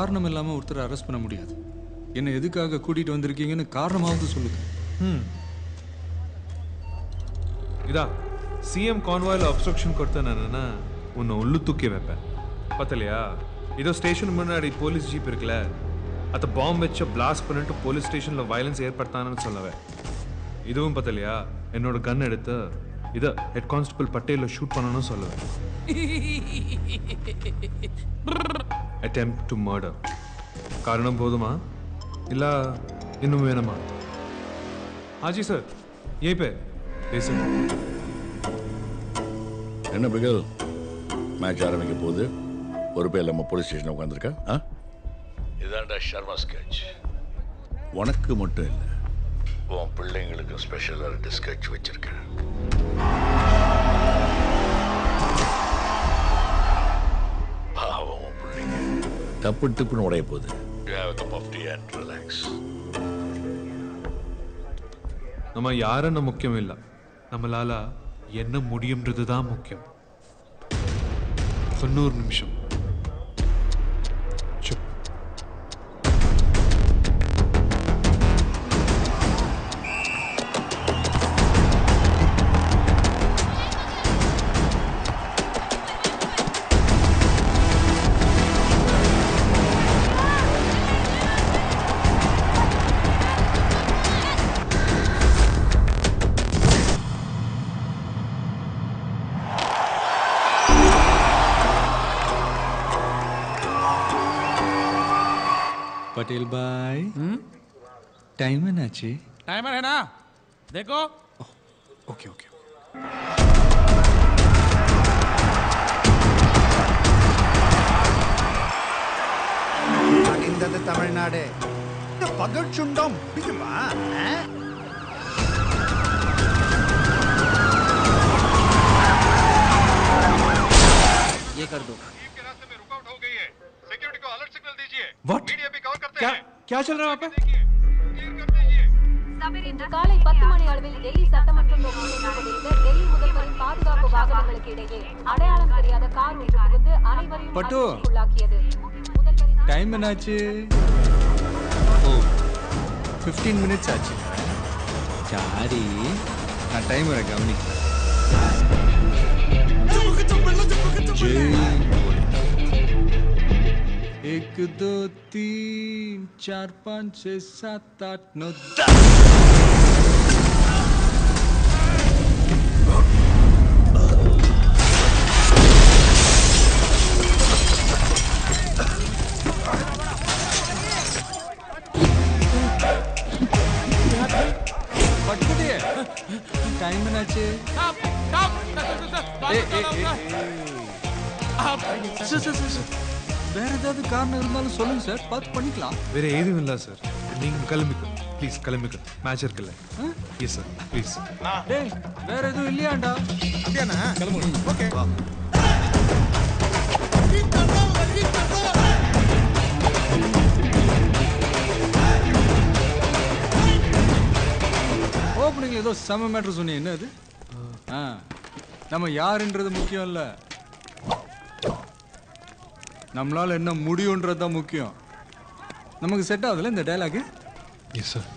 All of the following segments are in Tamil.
காரணம் இல்லாமல் ஒருத்தரை அரெஸ்ட் பண்ண முடியாது. என்னை எதுக்காக கூட்டிகிட்டு வந்திருக்கீங்கன்னு காரணமாவது சொல்லுங்க. இதா சிஎம் கான்வாயில் அப்ஸ்ட்ரக்ஷன் கொடுத்த நானா உன்னை உள்ளு தூக்கி வைப்பேன் பத்தலையா? இதோ ஸ்டேஷன் முன்னாடி போலீஸ் ஜீப் இருக்குல்ல, அதை பாம்பு வச்சு பிளாஸ்ட் பண்ணிட்டு போலீஸ் ஸ்டேஷனில் வயலன்ஸ் ஏற்படுத்தானு சொல்லவே. இதுவும் பத்தலையா? என்னோட கன் எடுத்து இதை ஹெட் கான்ஸ்டபிள் பட்டேல ஷூட் பண்ணணும்னு சொல்லுவேன். அட்டெம்ப்ட் டு மர்டர் காரணம் போதுமா இல்லை இன்னும் வேணுமா? ஆஜி சார் ஏ பே பேசு. என்ன பிகல் மேட்ச் ஆரம்பிக்க போகுது, ஒரு பேர் நம்ம போலீஸ் ஸ்டேஷன் உட்காந்துருக்கா? இதாண்டா ஷர்மா ஸ்கெட்ச். உனக்கு மட்டும் இல்லை, உன் பிள்ளைங்களுக்கு ஸ்பெஷலாக 2 ஸ்கெட்ச் வச்சிருக்கேன். பாவம் உன் பிள்ளைங்க டப்பு டிப்புன்னு உடைய போகுது. You have a cup of tea and relax. நம்ம யாருன்னு முக்கியம் இல்லை, நம்மளால என்ன முடியும்ன்றது தான் முக்கியம். 90 நிமிஷம் पटेल भाई टाइम है ना अच्छी? टाइमर है ना, देखो. Okay okay. அடிந்தது தமிழ்நாடு. பகல் சுண்டம் பிடிக்குமா? ये कर दो. What? क्या चल रहा है वहाँ पे? இன்று காலை 10 மணி அளவில் டெல்லி சட்டமன்ற தொகுதியில் நடைபெற்ற டெல்லி முதல்வரின் பாதுகாப்பு வாகனங்களுக்கு இடையே அடையாளம் தெரியாத கார் ஒன்று புகுந்து அனைவரையும் அதிர்ச்சிக்குள்ளாக்கியது. टाइम है ना अच्छी? ओ 15 मिनट्स ஆச்சு. சாரி நான் டைமரை கவனிக்கிறேன். एक दो तीन चार पाँच छः सात आठ नौ 10. टाइम में नाचे வேற ஏதாவது காரணம் இருந்தாலும் சொல்லுங்க சார், பார்த்து பண்ணிக்கலாம். வேற எதுவும் இல்லை சார், நீங்கள் கிளம்பிக்கோ ப்ளீஸ், கிளம்பிக்கோ. மேட்ச் இருக்குல்ல? Yes sir please. டேய் வேற எதுவும் இல்லையாண்டா? அப்படியாண்ணா? கிளம்புங்க. ஓகே. ஓப்பனிங்ல ஏதோ செம மேட்ரு சொன்னீங்க, என்ன அது? நம்ம யாருன்றது முக்கியம் இல்லை, நம்மளால என்ன முடியுன்றது தான் முக்கியம். நமக்கு செட் ஆகுதுல்ல இந்த டயலாக்? எஸ் சார்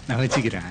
நான் வச்சுக்கிறேன்.